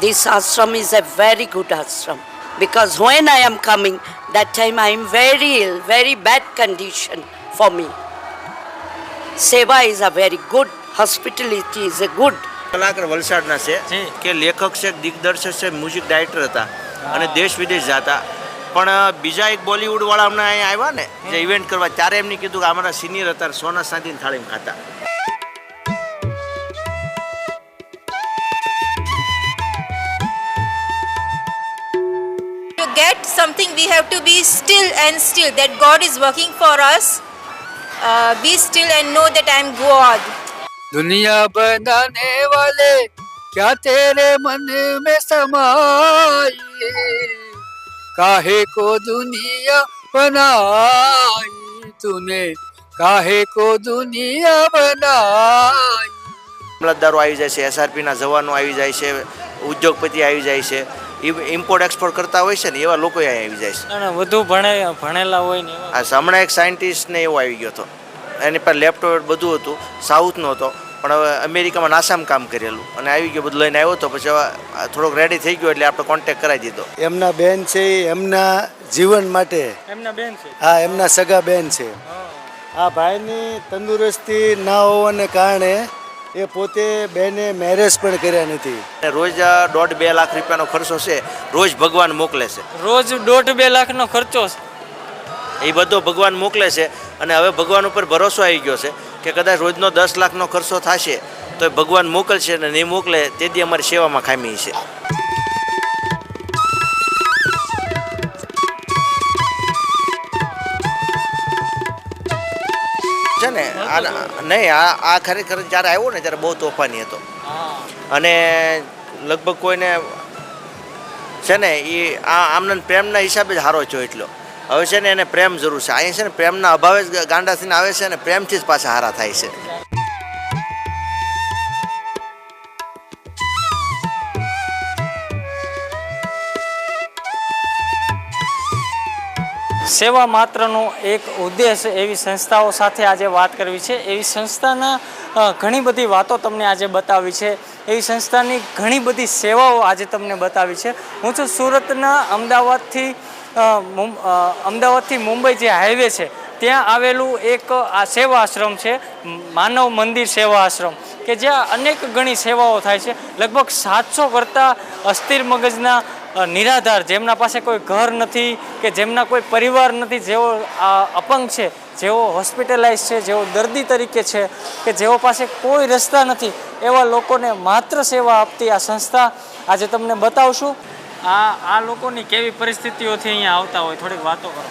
This ashram is a very good ashram because when I am coming, that time I am very ill, very bad condition for me. Seva is a very good, hospitality is a good. કલાકાર વલસાડના છે કે લેખક છે, દિગ્દર્શક છે, music director હતા અને દેશ વિદેશ જતા, પણ બીજા એક બોલિવૂડ વાળા અમને અહીંયા આવ્યા ને જે ઇવેન્ટ કરવા, ત્યારે એમને કીધું કે અમારા સિનિયર હતા, સોના સાંધીને થાળીમાં ખાતા. To get something we have to be still and still, that God is working for us. Be still and know that I am God. दुनिया बनाने वाले क्या तेरे मन में समाई, काहे को दुनिया बनाई तूने, काहे को दुनिया बनाई. મામલતદારો આવી જાય છે, SRPના જવાનો આવી જાય છે, ઉદ્યોગપતિ આવી જાય છે, ઇમ્પોર્ટ એક્સપોર્ટ કરતા હોય છે ને એવા લોકો અહીંયા આવી જાય છે. વધુ ભણેલા હોય ને આ હમણાં એક સાયન્ટિસ્ટ ને એવો આવી ગયો હતો, એની પર લેપટોપ બધું હતું, સાઉથનો હતો, પણ હવે અમેરિકામાં નાસામાં કામ કરેલું અને આવી ગયો, બધું લઈને આવ્યો હતો. પછી હવે થોડોક રેડી થઈ ગયો એટલે આપણે કોન્ટેક્ટ કરાવી દીધો. એમના બેન છે, એમના જીવન માટે, એમના બેન છે, હા એમના સગા બેન છે. આ ભાઈની તંદુરસ્તી ના હોવાને કારણે એ પોતે બેને મેરેજ પણ કર્યા નથી. રોજ 1.5-2 લાખ રૂપિયાનો ખર્ચો છે, રોજ ભગવાન મોકલે છે. રોજ 1.5-2 લાખનો ખર્ચો છે, એ બધો ભગવાન મોકલે છે. અને હવે ભગવાન ઉપર ભરોસો આવી ગયો છે કે કદાચ રોજનો 10 લાખનો ખર્ચો થશે તો ભગવાન મોકલશે, અને નહીં મોકલે તેથી અમારી સેવામાં ખામી છે. છે ને નહીં, આ ખરેખર જ્યારે આવ્યો ને ત્યારે બહુ તોફાની હતો અને લગભગ કોઈને છે ને એ આમને પ્રેમના હિસાબે જ હારો છો એટલો. હવે છે ને એને પ્રેમ જરૂર છે. અહીંયા છે ને પ્રેમના અભાવે જ ગાંડા થઈને આવે છે અને પ્રેમથી જ પાછા હારા થાય છે. સેવા માત્રનો એક ઉદ્દેશ એવી સંસ્થાઓ સાથે આજે વાત કરવી છે. એવી સંસ્થાના ઘણી બધી વાતો તમને આજે બતાવી છે, એવી સંસ્થાની ઘણી બધી સેવાઓ આજે તમને બતાવી છે. હું છું સુરતના અમદાવાદથી મુંબઈ જે હાઈવે છે ત્યાં આવેલું એક આ સેવા આશ્રમ છે, માનવ મંદિર સેવા આશ્રમ, કે જ્યાં અનેક ગણી સેવાઓ થાય છે. લગભગ 700 કરતાં અસ્થિર મગજના નિરાધાર, જેમના પાસે કોઈ ઘર નથી કે જેમના કોઈ પરિવાર નથી, જેઓ અપંગ છે, જેઓ હોસ્પિટલાઇઝ છે, જેઓ દર્દી તરીકે છે, કે જેઓ પાસે કોઈ રસ્તા નથી, એવા લોકોને માત્ર સેવા આપતી આ સંસ્થા આજે તમને બતાવશું. આ લોકોની કેવી પરિસ્થિતિઓથી અહીંયા આવતા હોય, થોડીક વાતો કરો.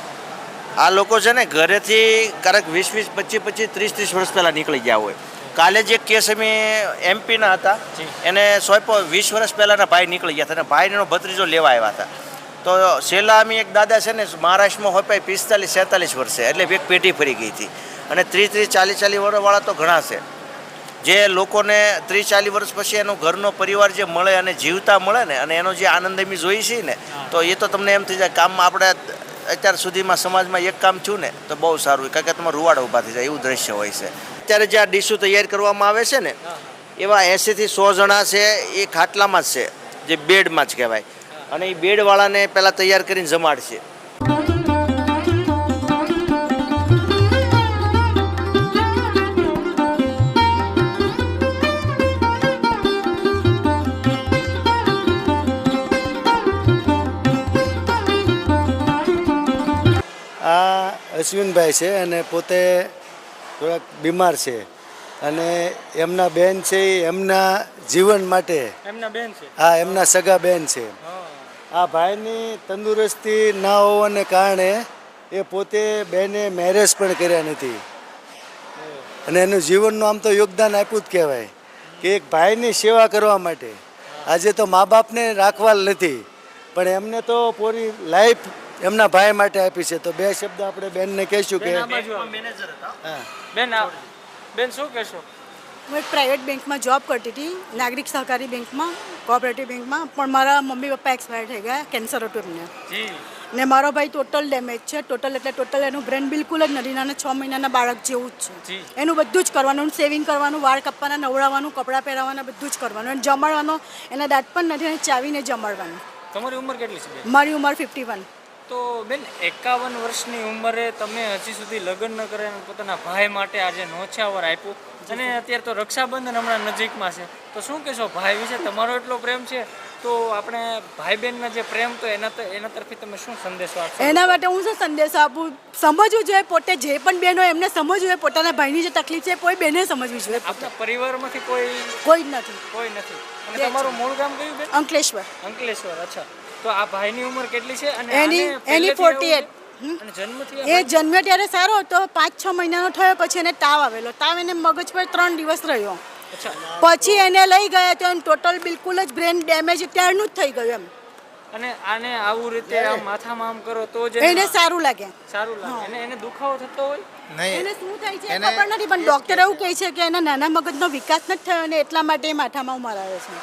આ લોકો છે ને ઘરેથી ક્યારેક 20-25, 30 વર્ષ પહેલાં નીકળી ગયા હોય. કાલે જ એક કેસ અમે એમપીના હતા, એને 20 વર્ષ પહેલાંના ભાઈ નીકળી ગયા હતા અને ભાઈનો ભત્રીજો લેવા આવ્યા હતા. તો છેલ્લા અમે એક દાદા છે ને મહારાષ્ટ્રમાં હોય 45-46 વર્ષે, એટલે એક પેઢી ફરી ગઈ હતી. અને 30-40 વર્ષવાળા તો ઘણા છે જે લોકોને 30-40 વર્ષ પછી એનો ઘરનો પરિવાર જે મળે અને જીવતા મળે ને, અને એનો જે આનંદ અમે જોઈએ છીએ ને, તો એ તો તમને એમ થઈ જાય કામમાં આપણે અત્યાર સુધીમાં સમાજમાં એક કામ થયું ને તો બહુ સારું, કારણ કે તમારે રૂવાડા ઊભા થઈ જાય એવું દ્રશ્ય હોય છે. અત્યારે જે આ ડીશો તૈયાર કરવામાં આવે છે ને, એવા 80થી 100 જણા છે એ ખાટલામાં જ છે, જે બેડમાં જ કહેવાય, અને એ બેડવાળાને પહેલાં તૈયાર કરીને જમાડશે. આ અશ્વિનભાઈ છે અને પોતે થોડાક બીમાર છે અને એમના બેન છે એમના જીવન માટે, એમના બેન છે, હા એમના સગા બેન છે. આ ભાઈની તંદુરસ્તી ના હોવાને કારણે એ પોતે બેને મેરેજ પણ કર્યા નથી અને એનું જીવનનું આમ તો યોગદાન આપ્યું જ કહેવાય કે એક ભાઈની સેવા કરવા માટે. આજે તો મા બાપને રાખવા નથી, પણ એમને તો પૂરી લાઈફ એમના ભાઈ માટે આપી છે. તો 2 શબ્દ આપણે બેનને કહીશું કે બેન શું કહેશો? હું એક પ્રાઇવેટ બેંકમાં જોબ કરતી હતી, નાગરિક સહકારી બેંકમાં, કોઓપરેટિવ બેંકમાં, પણ મારા મમ્મી પપ્પા એક્સપાયર થઈ ગયા, કેન્સર હતું એમને. ને મારો ભાઈ ટોટલ ડેમેજ છે. ટોટલ એટલે ટોટલ એનું બ્રેન બિલકુલ જ નથી. નાના 6 મહિનાના બાળક જેવું જ છે. એનું બધું જ કરવાનું, સેવિંગ કરવાનું, વાળ કાપવાના, નવડાવવાનું, કપડાં પહેરાવવાના, બધું જ કરવાનું. અને જમાડવાનો એના દાંત પણ નથી, અને ચાવીને જમાડવાનું. તમારી ઉંમર કેટલી છે બેન? મારી ઉંમર 51. તો બેન 51 વર્ષની ઉંમરે તમે હજી સુધી લગ્ન ન કરે અને પોતાના ભાઈ માટે આજે નોછાવર આપ્યું, અને અત્યારે તો રક્ષાબંધન હમણાં નજીકમાં છે, તો શું કહેશો ભાઈ વિશે? તમારો એટલો પ્રેમ છે તો આપણે ભાઈ બહેનના જે પ્રેમ તો એના તરફી તમે શું સંદેશો આપશો? એના માટે હું શું સંદેશો આપું? સમજવું જોઈએ પોતે, જે પણ બહેનો એમને સમજવું જોઈએ પોતાના ભાઈની જે તકલીફ છે કોઈ બહેને સમજવી જોઈએ. આપણા પરિવારમાંથી કોઈ કોઈ જ નથી. કોઈ નથી. અને તમારું મૂળ ગામ કયું બેન? અંકલેશ્વર. અંકલેશ્વર. અચ્છા, તો આ ભાઈની ઉંમર કેટલી છે? અને એની આને પહેલેથી 48. અને જન્મથી એ જન્મ્યો ત્યારે સારો હતો, 5-6 મહિનાનો થયો પછી એને તાવ આવેલો. તાવ એને મગજ પર 3 દિવસ રહ્યો. અચ્છા, પછી એને લઈ ગયા તો એને ટોટલ બિલકુલ જ બ્રેન ડેમેજ ત્યારનું જ થઈ ગયું એમ. અને આને આવું રીતે આમ માથામાં આમ કરો તો જ એને સારું લાગે. સારું લાગે. એને દુખાવો થતો હોય? એને શું થાય છે ખબર નથી, પણ ડોક્ટર એવું કહે છે કે એના નાના મગજનો વિકાસ નથી થયો અને એટલા માટે એ માથામાં ઉમારાવે છે.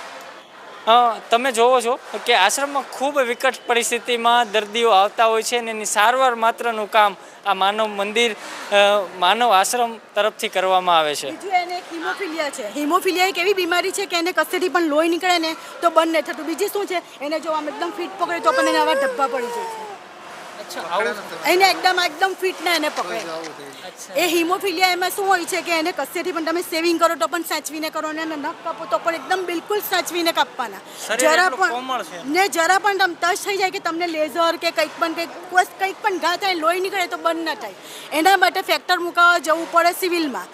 તમે જોવો છો કે આશ્રમમાં ખૂબ વિકટ પરિસ્થિતિમાં દર્દીઓ આવતા હોય છે, અને એની સારવાર માત્રનું કામ આ માનવ મંદિર માનવ આશ્રમ તરફથી કરવામાં આવે છે. બીજું એને હિમોફિલિયા છે. હિમોફિલિયા એક એવી બીમારી છે કે એને કશેથી પણ લોહી નીકળે ને તો બંધ નહીં થતું. બીજી શું છે, એને જો આમ એકદમ ફિટ પકડે તો પણ એને આવા ધબ્બા પડી જાય છે. એને એકદમ ફિટ ને એને પકડે. એ હિમોફિલિયા એમાં શું હોય છે કે એને કશેથી પણ તમે સેવિંગ કરો તો પણ સાચવીને કરો, અને નખ કાપો તો પણ એકદમ બિલકુલ સાચવીને કાપવાના. જરા પણ તમે ટચ થઈ જાય કે તમને લેઝર કે કંઈક પણ ઘા થાય, લોહી નીકળે તો બંધ ન થાય. એના માટે ફેક્ટર મુકાવવા જવું પડે સિવિલમાં.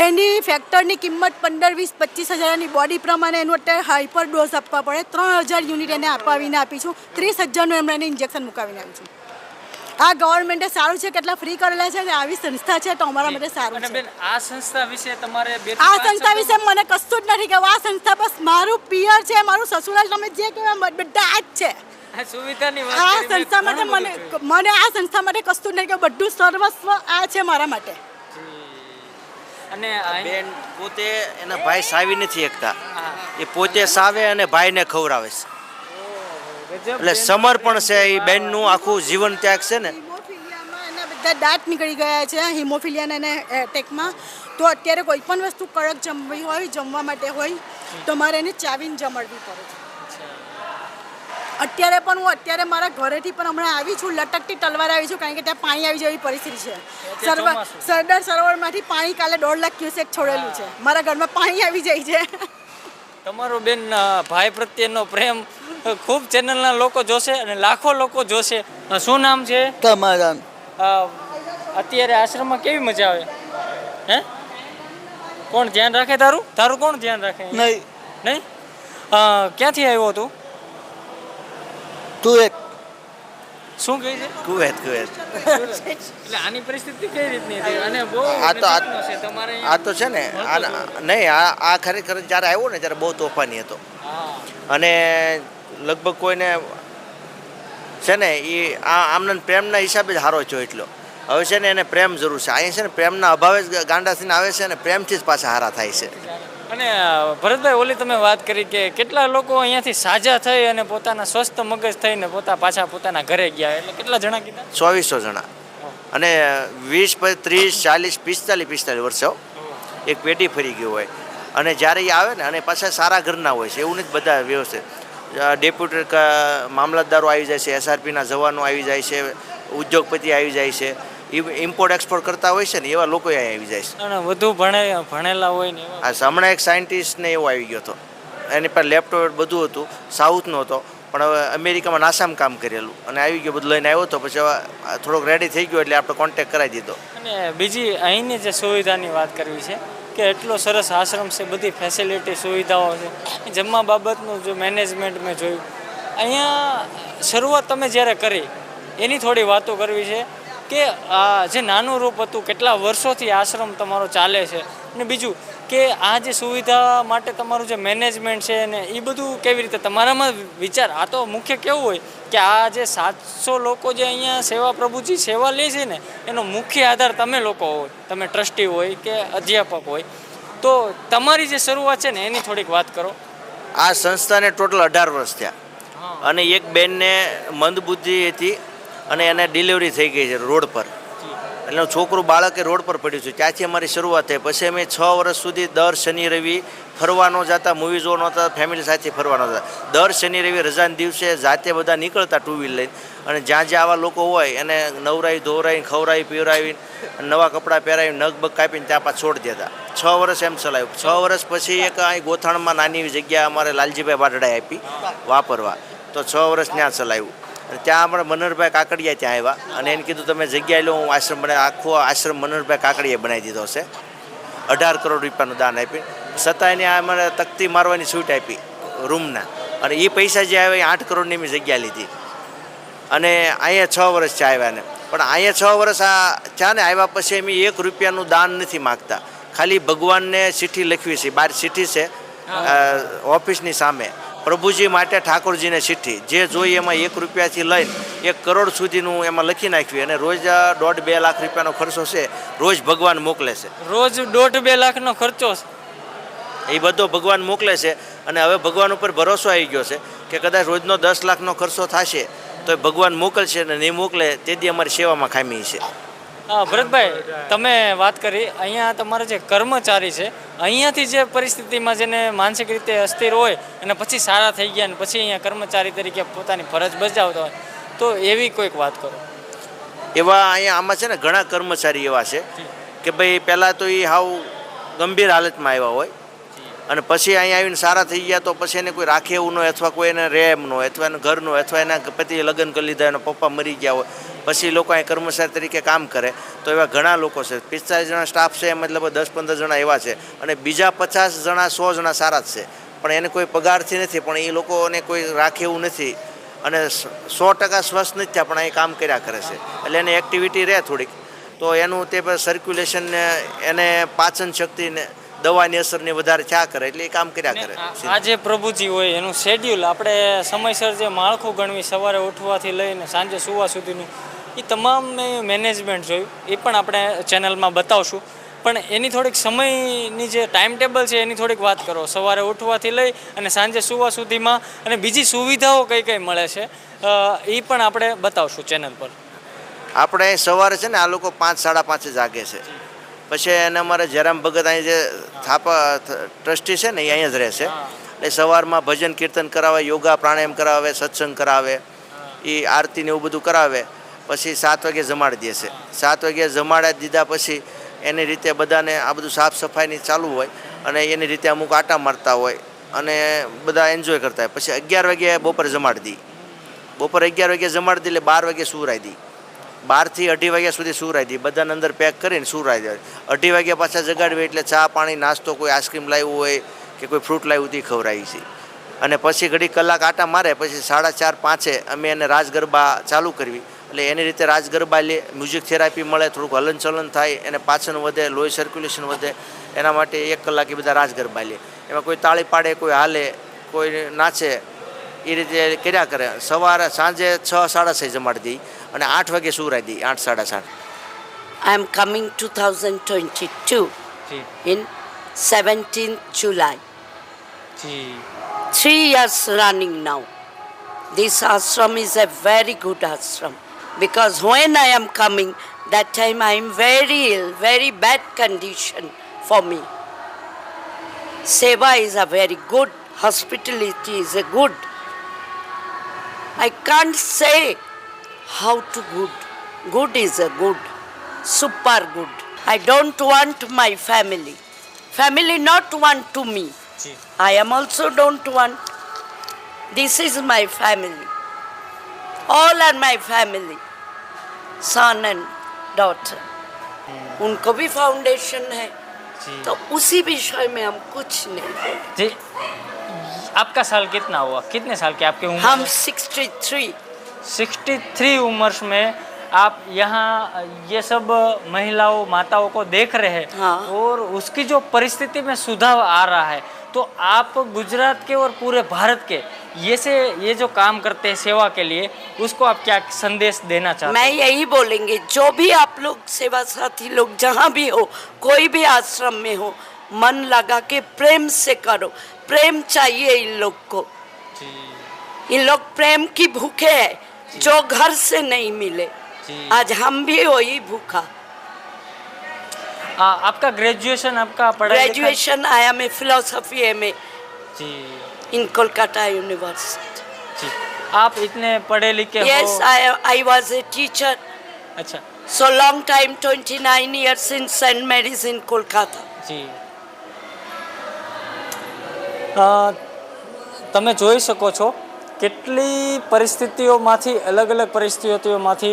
એની ફેક્ટરની કિંમત 15-20-25 હજારની બોડી પ્રમાણે એનું અત્યારે હાઈપર ડોઝ આપવા પડે. 3000 યુનિટ એને અપાવીને આપી છું. 30,000નું એમણે એને ઇન્જેક્શન મુકાવીને આપી છું. આ ગવર્મેન્ટે સારું છે, કેટલા ફ્રી કરેલા છે. આવી સંસ્થા છે તો અમારા માટે સારું છે. બેન, આ સંસ્થા વિશે તમારે આ સંસ્થા વિશે મને કશું જ નથી કહેવું. આ સંસ્થા બસ મારું પિયર છે, મારું સસુરાલ, તમે જે કહેવાય બધા આ જ છે. સુવિધાની આ સંસ્થા માટે મને આ સંસ્થા માટે કશું જ નહીં કે બધું સર્વસ્વ આ છે મારા માટે. અને બેન પોતે એના ભાઈ સાવી નથી શકતા, એ પોતે સાવે અને ભાઈને ખવડાવે છે. એટલે સમર્પણ છે એ બેનનું આખું જીવન ત્યાગ છે ને. હિમોફિલિયામાં એના બધા દાંત નીકળી ગયા છે. હિમોફિલિયાના એને એટેકમાં તો અત્યારે કોઈ પણ વસ્તુ કડક જમવી હોય, જમવા માટે હોય તો મારે એને ચાવીને જમાડવી પડે છે. અત્યારે મારા ઘરેથી પણ હમણાં આવી છું, લટકતી તલવાર આવી છું, કારણ કે ત્યાં પાણી આવી જેવી પરિસ્થિતિ છે. સરદાર સરોવરમાંથી પાણી કાલે 1.5 લાખ ક્યુસેક છોડેલું છે. મારા ઘરમાં પાણી આવી જાય છે. તમારો બેન ભાઈ પ્રત્યેનો પ્રેમ ખૂબ ચેનલના લોકો જોશે અને લાખો લોકો જોશે. શું નામ છે તમારા? અત્યારે આશ્રમમાં કેવી મજા આવે? હે, કોણ ધ્યાન રાખે તારું કોણ ધ્યાન રાખે? નહીં. ક્યાંથી આવ્યો તું? તું એક શું કહે છે? કુવેત. એટલે આની પરિસ્થિતિ કઈ રીતની હતી? અને બહુ તમારે આ તો છે ને નહીં, આ ખરેખર જ્યારે આવ્યો ને ત્યારે બહુ તોફાની હતો. અને લગભગ કોઈને છે ને એ આમને પ્રેમના હિસાબે જ હારો છો એટલો. હવે છે ને એને પ્રેમ જરૂર છે. અહીંયા છે ને પ્રેમના અભાવે જ ગાંડા થઈને આવે છે, અને પ્રેમથી જ પાછા હારા થાય છે. અને ભરતભાઈ, ઓલી તમે વાત કરી કે કેટલા લોકો અહીંયાથી સાજા થઈ અને પોતાના સ્વસ્થ મગજ થઈને પાછા પોતાના ઘરે ગયા, એટલે કેટલા જણા કીધા? 2400 જણા. અને 20, 30, 40, 45 વર્ષો એક પેટી ફરી ગયું હોય. અને જ્યારે એ આવે ને, અને પાછા સારા ઘરના હોય છે, એવું નથી બધા વ્યવસ્થિત. ડેપ્યુટી મામલતદારો આવી જાય છે, SRPના જવાનો આવી જાય છે, ઉદ્યોગપતિ આવી જાય છે, ઇમ્પોર્ટ એક્સપોર્ટ કરતા હોય છે ને એવા લોકો અહીંયા આવી જાય છે. અને વધુ ભણેલા હોય ને આ હમણાં એક સાયન્ટિસ્ટ ને એવો આવી ગયો હતો, એની પર લેપટોપ બધું હતું, સાઉથનો હતો, પણ હવે અમેરિકામાં નાસામાં કામ કરેલું, અને આવી ગયો બધું લઈને આવ્યો હતો. પછી હવે થોડોક રેડી થઈ ગયો એટલે આપણે કોન્ટેક્ટ કરાવી દીધો. અને બીજી અહીંની જે સુવિધાની વાત કરવી છે કે એટલો સરસ આશ્રમ છે, બધી ફેસિલિટી સુવિધાઓ છે, જમવા બાબતનું જો મેનેજમેન્ટ મેં જોયું. અહીંયા શરૂઆત તમે જ્યારે કરી એની થોડી વાતો કરવી છે કે આ જે નાનું રૂપ હતું, કેટલા વર્ષોથી આશ્રમ તમારો ચાલે છે, અને બીજું કે આ જે સુવિધા માટે તમારું જે મેનેજમેન્ટ છે ને એ બધું કેવી રીતે તમારામાં વિચાર? આ તો મુખ્ય કેવું હોય કે આ જે 700 લોકો જે અહીંયા સેવા પ્રભુજી સેવા લે છે ને એનો મુખ્ય આધાર તમે લોકો હોય, તમે ટ્રસ્ટી હોય કે અધ્યાપક હોય, તો તમારી જે શરૂઆત છે ને એની થોડીક વાત કરો. આ સંસ્થાને ટોટલ 18 વર્ષ થયા. અને એક બેનને મંદબુદ્ધિ હતી અને એને ડિલિવરી થઈ ગઈ છે રોડ પર, એટલે છોકરું બાળકે રોડ પર પડ્યું છે. ત્યાંથી અમારી શરૂઆત થઈ. પછી અમે 6 વર્ષ સુધી દર શનિ રવિ ફરવા ન જતા, મૂવી જોવા નહોતા, ફેમિલી સાથે ફરવા નહોતા. દર શનિ રવિ રજાના દિવસે જાતે બધા નીકળતા ટુ વ્હીલ લઈને, અને જ્યાં જ્યાં આવા લોકો હોય એને નવરાવી ધોવરાવીને ખવડાવી પીવડાવીને નવા કપડાં પહેરાવીને નખ બગ કાપીને ત્યાં પાછા છોડી દેતા. 6 વર્ષ એમ ચલાવ્યું. 6 વર્ષ પછી એક અહીં ગોથાણમાં નાની એવી જગ્યા અમારે લાલજીભાઈ બારડાએ આપી વાપરવા, તો 6 વર્ષ ત્યાં ચલાવ્યું. અને ત્યાં આપણે મનોહરભાઈ કાકડિયા ત્યાં આવ્યા અને એને કીધું તમે જગ્યાએ લો, હું આશ્રમ આખો આશ્રમ મનોહરભાઈ કાકડિયાએ બનાવી દીધો છે. 18 કરોડ રૂપિયાનું દાન આપી. છતાં એને અમારે તકતી મારવાની છૂટ આપી રૂમના, અને એ પૈસા જે આવ્યા એ 8 કરોડની મેં જગ્યા લીધી. અને અહીંયા 6 વર્ષ છે આવ્યા ને, પણ અહીંયા 6 વર્ષ આ ચા ને આવ્યા પછી અમે 1 રૂપિયાનું દાન નથી માગતા. ખાલી ભગવાનને ચિઠ્ઠી લખવી છે, 12 ચિઠ્ઠી છે ઓફિસની સામે, પ્રભુજી માટે ઠાકોરજીને ચિઠ્ઠી, જે જોઈએ એમાં 1 રૂપિયાથી લઈને 1 કરોડ સુધીનું એમાં લખી નાખવી. અને રોજ 1.5-2 લાખ રૂપિયાનો ખર્ચો છે, રોજ ભગવાન મોકલે છે. રોજ 1.5-2 લાખનો ખર્ચો છે, એ બધો ભગવાન મોકલે છે. અને હવે ભગવાન ઉપર ભરોસો આવી ગયો છે કે કદાચ રોજનો 10 લાખનો ખર્ચો થશે તો એ ભગવાન મોકલશે, અને નહીં મોકલે તેથી અમારી સેવામાં ખામી છે. હા ભરતભાઈ, તમે વાત કરી અહીંયા તમારા જે કર્મચારી છે, અહીંયાથી જે પરિસ્થિતિમાં જેને માનસિક રીતે અસ્થિર હોય અને પછી સારા થઈ ગયા અને પછી અહીંયા કર્મચારી તરીકે પોતાની ફરજ બજાવતા હોય, તો એવી કોઈક વાત કરો. એવા અહીંયા આમાં છે ને ઘણા કર્મચારી એવા છે કે ભાઈ પહેલાં તો એ હાવ ગંભીર હાલતમાં આવ્યા હોય અને પછી અહીંયા આવીને સારા થઈ ગયા, તો પછી એને કોઈ રાખે એવું ન હોય, અથવા કોઈ એને રહે એમ ન હોય, અથવા એને ઘર ન હોય, અથવા એના પતિએ લગ્ન કરી લીધા, એના પપ્પા મરી ગયા હોય, પછી લોકો અહીં કર્મચારી તરીકે કામ કરે. તો એવા ઘણા લોકો છે. 45 જણા સ્ટાફ છે, મતલબ 10-15 જણા એવા છે, અને બીજા 50 જણા 100 જણા સારા જ છે, પણ એને કોઈ પગારથી નથી, પણ એ લોકોને કોઈ રાખે એવું નથી, અને 100% સ્વસ્થ નથી થયા પણ અહીં કામ કર્યા કરે છે. એટલે એને એક્ટિવિટી રહે થોડીક, તો એનું તે સર્ક્યુલેશન, એને પાચન શક્તિને દવાની અસરની વધારે થયા કરે, એટલે એ કામ કર્યા કરે. આ જે પ્રભુજી હોય એનું શેડ્યુલ આપણે સમયસર જે માળખું ગણવી, સવારે ઉઠવાથી લઈને સાંજે સુવા સુધીનું, એ તમામ મેનેજમેન્ટ જોયું, એ પણ આપણે ચેનલમાં બતાવશું. પણ એની થોડીક સમયની જે ટાઈમ ટેબલ છે એની થોડીક વાત કરો. સવારે ઉઠવાથી લઈ અને સાંજે સુવા સુધીમાં, અને બીજી સુવિધાઓ કઈ કઈ મળે છે એ પણ આપણે બતાવશું ચેનલ પર. આપણે સવારે છે ને આ લોકો 5-5:30 જાગે છે. પછી એને અમારે જયરામ ભગત અહીં જે ટ્રસ્ટી છે ને એ અહીંયા જ રહે છે. એટલે સવારમાં ભજન કીર્તન કરાવે, યોગા પ્રાણાયામ કરાવે, સત્સંગ કરાવે, એ આરતીને એવું બધું કરાવે. પછી 7 વાગે જમાડી દે છે. 7 વાગે જમાડી દીધા પછી એની રીતે બધાને આ બધું સાફ સફાઈની ચાલુ હોય, અને એની રીતે અમુક આટા મારતા હોય અને બધા એન્જોય કરતા હોય. પછી 11 વાગે બપોરે જમાડી દઈ. બપોરે 11 વાગે જમાડી દઈ એટલે 12 વાગે સુવરાઈ દઈ. 12 થી 2:30 વાગ્યા સુધી સુવરાઈ દઈ. બધાને અંદર પેક કરીને સુવરાઈ દે. 2:30 વાગ્યા પાછા જગાડવી, એટલે ચા પાણી નાસ્તો, કોઈ આઈસ્ક્રીમ લાવ્યું હોય કે કોઈ ફ્રૂટ લાવ્યું તે ખવડાવી છે. અને પછી ઘડી કલાક આટા મારે, પછી 4:30-5 અમે એને રાસ ગરબા ચાલુ કરવી. એટલે એની રીતે રાસ ગરબા લે, મ્યુઝિક થેરાપી મળે, થોડુંક હલનચલન થાય, એને પાચન વધે, લોહી સર્ક્યુલેશન વધે, એના માટે 1 કલાક એ બધા રાસ ગરબા લે. એમાં કોઈ તાળી પાડે, કોઈ હાલે, કોઈ નાચે, એ રીતે કર્યા કરે. સવારે સાંજે 6-6:30 જમાડી દઈ અને 8 વાગે સુવરાઈ દઈ. 8-8:30. I am coming 2022 in 17th July. 3 years running now. This ashram is a very good ashram because when I am coming, that time I am very ill, very bad condition for me. Seva is a very good, hospitality is a good. I can't say how to good. Good is a good, super good. I don't want my family. Family not want to me. I am also don't want. This is my family. All are my family. Son and daughter. उनको भी foundation है, तो उसी विषय में हम कुछ नहीं बोले. जी, आपका साल कितना हुआ? कितने साल के आपके उम्र? हम 63. 63 उम्र में आप यहाँ ये सब महिलाओं माताओं को देख रहे हैं. हाँ. और उसकी जो परिस्थिति में सुधार आ रहा है, तो आप गुजरात के और पूरे भारत के ये जो काम करते हैं सेवा के लिए, उसको आप क्या संदेश देना चाहते हैं? मैं यही बोलेंगे, जो भी आप लोग सेवा साथी लोग जहाँ भी हो, कोई भी आश्रम में हो, मन लगा के प्रेम से करो. प्रेम चाहिए इन लोग को. ये लोग प्रेम की भूखे हैं जो घर से नहीं मिले. आज हम भी वही भूखा. आपका ग्रेजुएशन, आपका पढ़ाई लिखाई? ग्रेजुएशन आया मैं फिलोसफी एमए जी इन कोलकाता यूनिवर्सिटी. जी। आप इतने पढ़े लिखे Yes, हो? I was a teacher. अच्छा So long time, 29 years in St. Mary's in Kolkata. જી. તમે જોઈ શકો છો કેટલી પરિસ્થિતિઓમાંથી, અલગ અલગ પરિસ્થિતિઓમાંથી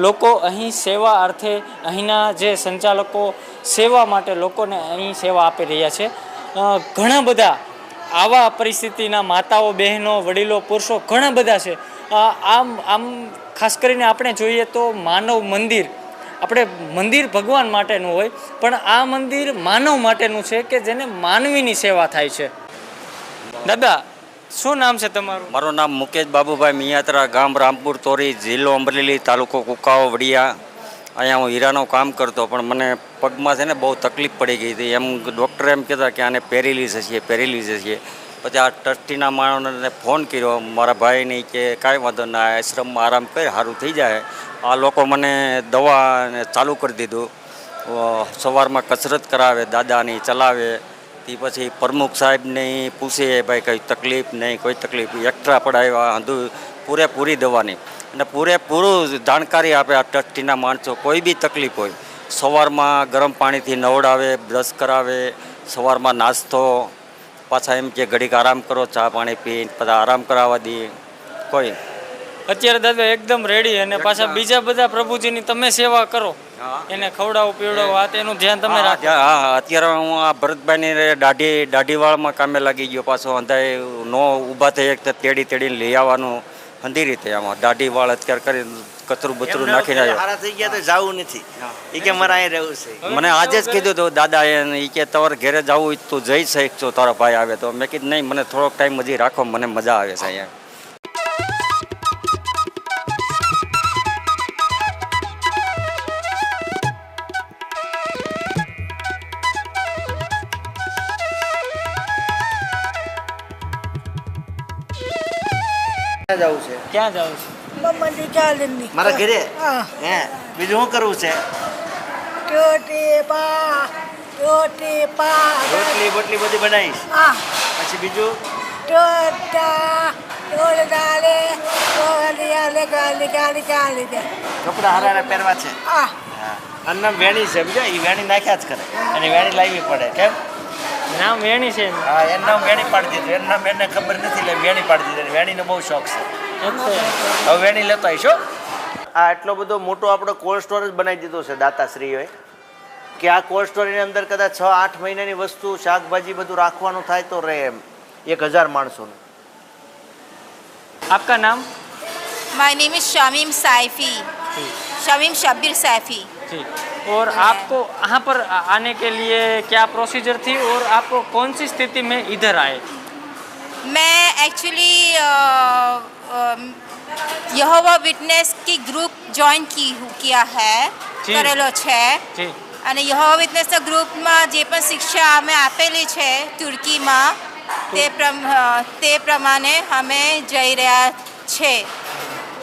લોકો અહીં સેવા અર્થે, અહીંના જે સંચાલકો સેવા માટે લોકોને અહીં સેવા આપી રહ્યા છે. ઘણા બધા આવા પરિસ્થિતિના માતાઓ, બહેનો, વડીલો, પુરુષો ઘણા બધા છે. આમ ખાસ કરીને આપણે જોઈએ તો માનવ મંદિર, આપણે મંદિર ભગવાન માટેનું હોય, પણ આ મંદિર માનવ માટેનું છે કે જેને માનવીની સેવા થાય છે. દાદા, શું નામ છે તમારું? મારું નામ મુકેશ બાબુભાઈ મિયાત્રા, ગામ રામપુર તોરી, જિલ્લો અમરેલી, તાલુકો કુકાઓ, વડિયા. અહીંયા હું હીરાનું કામ કરતો, પણ મને પગમાં છે ને બહુ તકલીફ પડી ગઈ હતી. એમ ડૉક્ટર એમ કહેતા કે આને પેરેલિસિસ છે, પેરેલિસિસ છે. પછી આ ટ્રસ્ટીના માણસને ફોન કર્યો મારા ભાઈને કે કાંઈ વાંધો ના, આશ્રમમાં આરામ કરી સારું થઈ જાય. આ લોકો મને દવા ચાલુ કરી દીધું. સવારમાં કસરત કરાવે, દાદાની ચલાવે. તે પછી પ્રમુખ સાહેબને પૂછે ભાઈ કંઈ તકલીફ નહીં, કોઈ તકલીફ, એક્સ્ટ્રા પડાવ્યા, હંધું પૂરેપૂરી દવાની અને પૂરેપૂરું જાણકારી આપે આ ટ્રસ્ટીના માણસો. કોઈ બી તકલીફ હોય સવારમાં ગરમ પાણીથી નવડાવે, બ્રશ કરાવે, સવારમાં નાસ્તો, પાછા એમ કે ઘડીક આરામ કરો, ચા પાણી પીને પછી આરામ કરાવવા દઈએ. કોઈ અત્યારે દાદા એકદમ રેડી, અને પાછા બીજા બધા પ્રભુજીની તમે સેવા કરો, એને ખવડાવો પીવડાવો, આ તેનું ધ્યાન તમે રાખો. હા, અત્યારે હું આ ભરતભાઈની દાઢીવાળમાં કામે લાગી ગયો. પાછો અંધાય નો ઊભા થઈ એક તેડીને લઈ આવવાનું અંધી રીતે. આમાં દાઢીવાળ અત્યારે કરી કચરું બચરું નાખીને આવ્યો. સારા થઈ ગયા તો જવું નથી, એ કે મારે અહીં રહેવું છે. મને આજે જ કીધું હતું દાદા એ કે તમારે ઘરે જવું તું જઈ શકશો, તારો ભાઈ આવે તો. મેં કીધું નહીં, મને થોડોક ટાઈમ હજી રાખો, મને મજા આવે છે અહીંયા. જવું છે ક્યાં જાવ છો? મારા ઘરે. હે, બીજું શું કરવું છે? રોટલી બોટલી બધી બનાવીશ. પછી બીજું કપડા હારા પહેરવા છે. અન્નમ વેણી છે, સમજો, એ વેણી નાખ્યા જ કરે અને વેણી લાવવી પડે. કેમ? નામ વેણી છે. હા, એનું નામ વેણી પાડી દીધું. એનું નામ એને ખબર નથી એટલે વેણી પાડી દીધું. વેણીનો બહુ શોખ છે. હવે વેણી લેતો આવીશો. આ એટલો બધો મોટો આપણો કોલ્ડ સ્ટોરેજ બનાવી દીધો છે દાતાશ્રીઓએ કે આ કોલ્ડ સ્ટોરેજની અંદર કદાચ 6-8 મહિનાની વસ્તુ, શાકભાજી બધું રાખવાનું થાય તો રહે એમ 1000 માણસોનું. આપકા નામ? My name is Shamim Saifi. Shamim Shabir Saifi. जी. और आपको यहाँ पर आने के लिए क्या प्रोसीजर थी और आप कौन सी स्थिति में इधर आए? मैं एक्चुअली यहोवा विटनेस की ग्रुप ज्वाइन किया है, કરેલો છે. અને યહોવા વિટનેસના ગ્રુપમાં જે પણ શિક્ષા અમે આપેલી છે તુર્કીમાં તે પ્રમાણે અમે જઈ રહ્યા છે.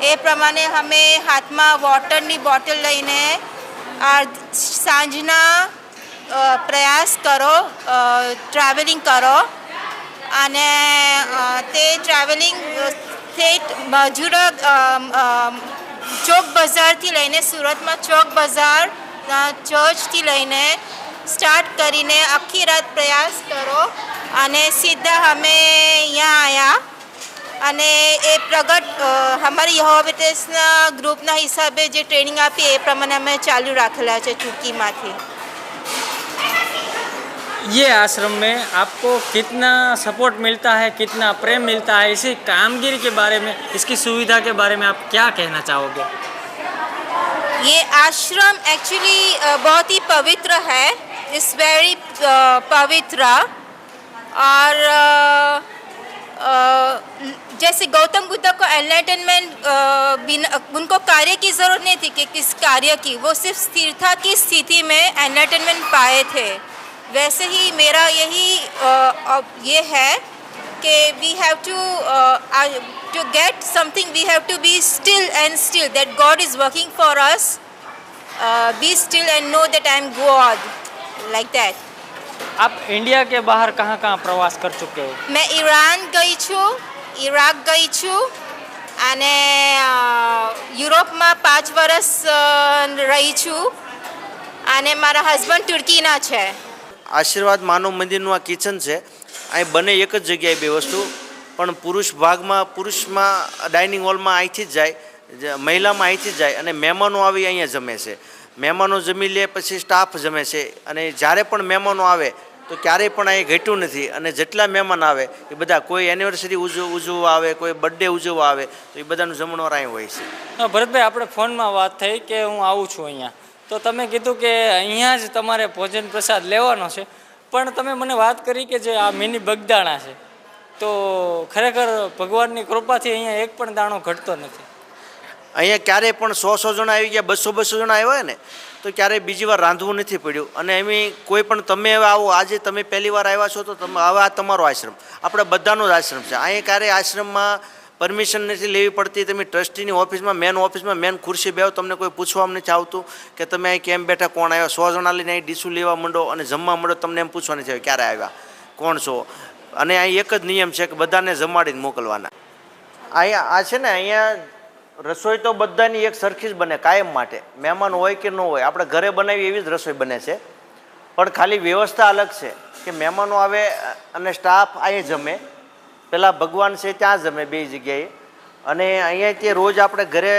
એ પ્રમાણે અમે હાથમાં વોટરની બોટલ લઈને સાંજના પ્રયાસ કરો, ટ્રાવેલિંગ કરો. અને તે ટ્રાવેલિંગ ચોક બજારથી લઈને સુરતમાં ચોક બજાર ચર્ચથી લઈને સ્ટાર્ટ કરીને આખી રાત પ્રયાસ કરો અને સીધા અમે અહીંયા આવ્યા. અને એ પ્રગટ અમારી યહોવા વિટનેસના ગ્રુપના હિસાબે જે ટ્રેનિંગ આપી એ પ્રમાણે અમે ચાલુ રાખેલા છે तुर्की ये आश्रम में आपको कितना सपोर्ट मिलता है, कितना प्रेम मिलता है, इसी कामगिरी के बारे में, इसकी सुविधा के बारे में आप क्या कहना चाहोगे? ये आश्रम एक्चुअली बहुत ही पवित्र है. इट्स वेरी पवित्र. और जैसे गौतम बुद्ध को एनलाइटनमेंट उनको कार्य की ज़रूरत नहीं थी कि किस कार्य की, वो सिर्फ स्थिरता की स्थिति में एनलाइटनमेंट पाए थे. वैसे ही मेरा यही ये है કે we have to get something we have to be still and still that God is working for us. Be still and know that I am God like that. आप इंडिया के बाहर कहाँ कहाँ प्रवास कर चुके हो? मैं ईरान गई છું, ઇરાક ગઈ છું અને યુરોપમાં 5 વર્ષ રહી છું અને મારા હસબન્ડ તુર્કીના છે. આશીર્વાદ માનવ મંદિરનું આ કિચન છે. અહીં બને એક જ જગ્યાએ બે વસ્તુ, પણ પુરુષમાં ડાઇનિંગ હોલમાં અહીંથી જ જાય, મહિલામાં અહીંથી જ જાય અને મહેમાનો આવી અહીંયા જમે છે. મહેમાનો જમી લે પછી સ્ટાફ જમે છે. અને જ્યારે પણ મહેમાનો આવે તો ક્યારેય પણ અહીં ઘટ્યું નથી. અને જેટલા મહેમાન આવે એ બધા, કોઈ એનિવર્સરી ઉજવવા આવે, કોઈ બર્થડે ઉજવવા આવે તો એ બધાનું જમણવાર અહીં હોય છે. ભરતભાઈ, આપણે ફોનમાં વાત થઈ કે હું આવું છું અહીંયા, તો તમે કીધું કે અહીંયા જ તમારે ભોજન પ્રસાદ લેવાનો છે, પણ તમે મને વાત કરી કે જે આ મિની બગદાણા છે, તો ખરેખર ભગવાનની કૃપાથી અહીંયા એક પણ દાણો ઘટતો નથી. અહીંયા ક્યારેય પણ 100 જણા આવી ગયા, 200 જણા આવ્યા ને તો ક્યારેય બીજી વાર રાંધવું નથી પડ્યું. અને એમ કોઈ પણ તમે હવે આવો, આજે તમે પહેલી વાર આવ્યા છો તો તમે હવે આ તમારો આશ્રમ, આપણે બધાનો જ આશ્રમ છે. અહીંયા ક્યારેય આશ્રમમાં પરમિશન નથી લેવી પડતી. તમે ટ્રસ્ટીની ઓફિસમાં, મેન ખુરશી બેહો, તમને કોઈ પૂછવામાં નથી આવતું કે તમે અહીં કેમ બેઠા, કોણ આવ્યા. 100 જણા લઈને અહીં ડીશું લેવા માંડો અને જમવા માંડો, તમને એમ પૂછવા નથી આવે ક્યારે આવ્યા, કોણ છો. અને અહીં એક જ નિયમ છે કે બધાને જમાડીને મોકલવાના. અહીંયા આ છે ને, અહીંયા રસોઈ તો બધાની એક સરખી જ બને કાયમ માટે. મહેમાન હોય કે ન હોય, આપણે ઘરે બનાવી એવી જ રસોઈ બને છે, પણ ખાલી વ્યવસ્થા અલગ છે કે મહેમાનો આવે અને સ્ટાફ અહીં જમે. પહેલાં ભગવાન છે ત્યાં જમે બે જગ્યાએ. અને અહીંયા તે રોજ આપણે ઘરે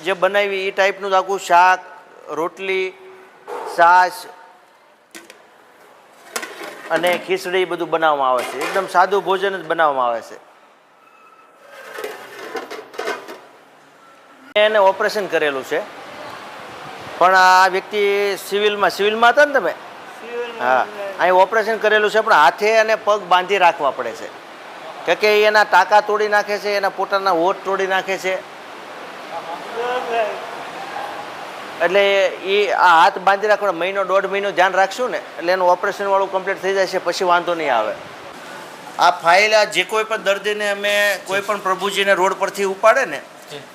જે બનાવી એ ટાઈપનું આખું શાક, રોટલી, છાશ અને ખીચડી બધું બનાવવામાં આવે છે. એકદમ સાદું ભોજન જ બનાવવામાં આવે છે. એને ઓપરેશન કરેલું છે, પણ આ વ્યક્તિ સિવિલમાં હતા ને તમે? હા, અહીં ઓપરેશન કરેલું છે, પણ હાથે અને પગ બાંધી રાખવા પડે છે કે એના ટાંકા તોડી નાખે છે, એના પોતાના હોઠ તોડી નાખે છે. એટલે એ આ હાથ બાંધી રાખવાનો 1.5 મહિનો ધ્યાન રાખશું ને એટલે એનું ઓપરેશન વાળું કમ્પ્લીટ થઈ જાય છે, પછી વાંધો નહીં આવે. આ ફાઇલ, આ જે કોઈ પણ દર્દીને અમે કોઈ પણ પ્રભુજીને રોડ પરથી ઉપાડે ને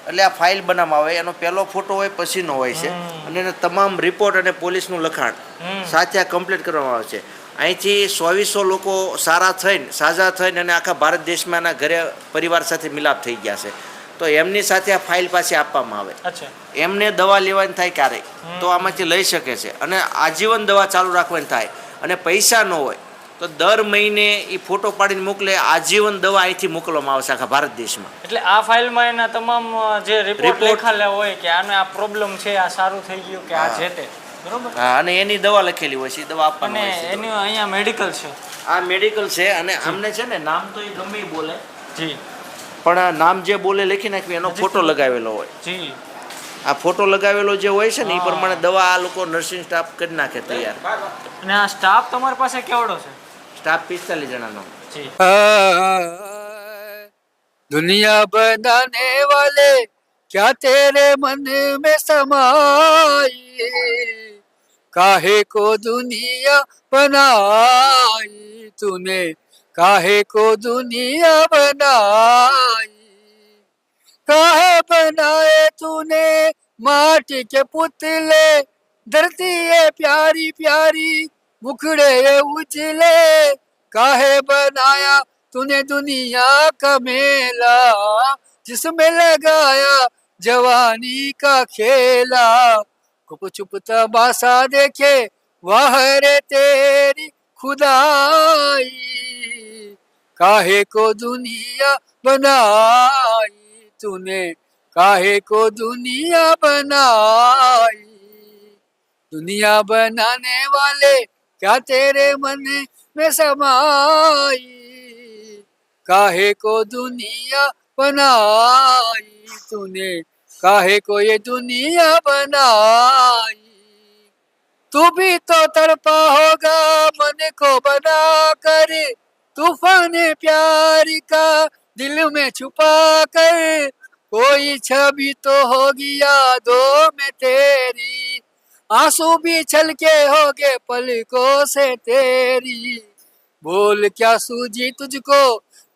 એટલે આ ફાઇલ બનાવવામાં આવે. એનો પહેલો ફોટો હોય, પછીનો હોય છે, અને એને તમામ રિપોર્ટ અને પોલીસનું લખાણ સાથે આ કમ્પ્લીટ કરવામાં આવે છે. અહીંથી 100-200 લોકો સાજા થઈને અને આખા ભારત દેશમાં એના ઘરે પરિવાર સાથે મિલાપ થઈ ગયા છે. તો એમની સાથે આ ફાઇલ પાછી આપવામાં આવે. એમને દવા લેવાની થાય ક્યારેય તો આમાંથી લઈ શકે છે, અને આજીવન દવા ચાલુ રાખવાની થાય. અને પૈસા ન હોય તો દર મહિને એ ફોટો પાડીને મોકલે, આજીવન દવા અહીંથી મોકલવામાં આવશે આખા ભારત દેશમાં. એટલે આ ફાઇલમાં એના તમામ જે રિપોર્ટ લખેલા હોય કે આને આ પ્રોબ્લેમ છે, આ સારું થઈ ગયું કે આ છે તે, બરોબર? હા, અને એની દવા લખેલી હોય છે, એ દવા આપવાની હોય છે. એની અહીંયા મેડિકલ છે. આ મેડિકલ છે, અને આમને છે ને નામ તો એ ગમે એ બોલે જી, પણ નામ જે બોલે લખી નાખવી, એનો ફોટો લગાવેલો હોય જી. આ ફોટો લગાવેલો જે હોય છે ને એ પ્રમાણે દવા આ લોકો નર્સિંગ સ્ટાફ કરી નાખે તૈયાર. અને આ સ્ટાફ તમારી પાસે કેવડો છે? स्टाफ 45 जनानो जी. दुनिया बनाने वाले क्या तेरे मन में समाई, काहे को दुनिया बनाई तूने, काहे को दुनिया बनाई, काहे बनाए तूने माटी के पुतले, धरती ये प्यारी प्यारी मुखड़े उजले, काहे बनाया तूने दुनिया का मेला, जिसमें लगाया जवानी का खेला, कुप चुप तमाशा देखे वाह रे तेरी खुदाई, काहे को दुनिया बनाई तूने, काहे को दुनिया बनाई, दुनिया बनाने वाले क्या तेरे मन में समाई, काहे को दुनिया बनाई तूने, काहे को ये दुनिया बनाई, तू भी तो तड़पा होगा मन को बना कर, तूफान प्यार का दिल में छुपा कर, कोई छवि तो होगी यादों में तेरी, आंसू भी छलके होगे पलकों से तेरी, बोल क्या सूझी तुझको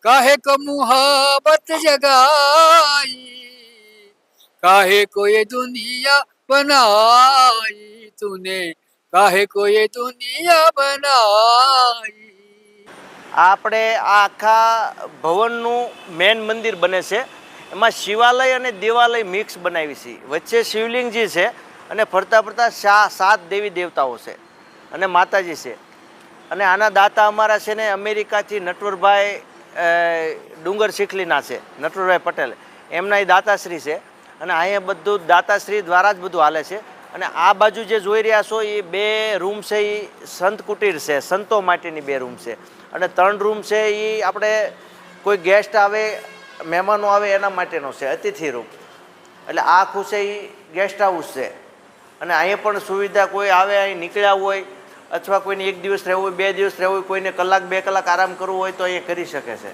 काहे को मुहब्बत जगाई, काहे को ये दुनिया बनाई तूने, काहे को ये दुनिया बनाई। આપણે આ આખા ભવનનું મેન મંદિર બને છે, એમાં શિવાલય અને દેવાલય મિક્સ બનાવી છે. વચ્ચે શિવલિંગજી છે અને ફરતા ફરતા 7 દેવી દેવતાઓ છે અને માતાજી છે. અને આના દાતા અમારા છે ને અમેરિકાથી નટવરભાઈ ડુંગર શીખલીના છે, નટવરભાઈ પટેલ, એમના એ દાતાશ્રી છે. અને અહીંયા બધું દાતાશ્રી દ્વારા જ બધું હાલે છે. અને આ બાજુ જે જોઈ રહ્યા છો એ 2 રૂમ છે, એ સંત કુટીર છે, સંતો માટેની 2 રૂમ છે. અને 3 રૂમ છે એ આપણે કોઈ ગેસ્ટ આવે, મહેમાનો આવે એના માટેનો છે, અતિથિ રૂમ. એટલે આ આખું છે એ ગેસ્ટ હાઉસ છે. અને અહીંયા પણ સુવિધા, કોઈ આવે અહીં નીકળ્યા હોય અથવા કોઈને 1 દિવસ રહેવું હોય, 2 દિવસ રહેવું હોય, કોઈને કલાક 2 કલાક આરામ કરવો હોય તો અહીંયા કરી શકે છે.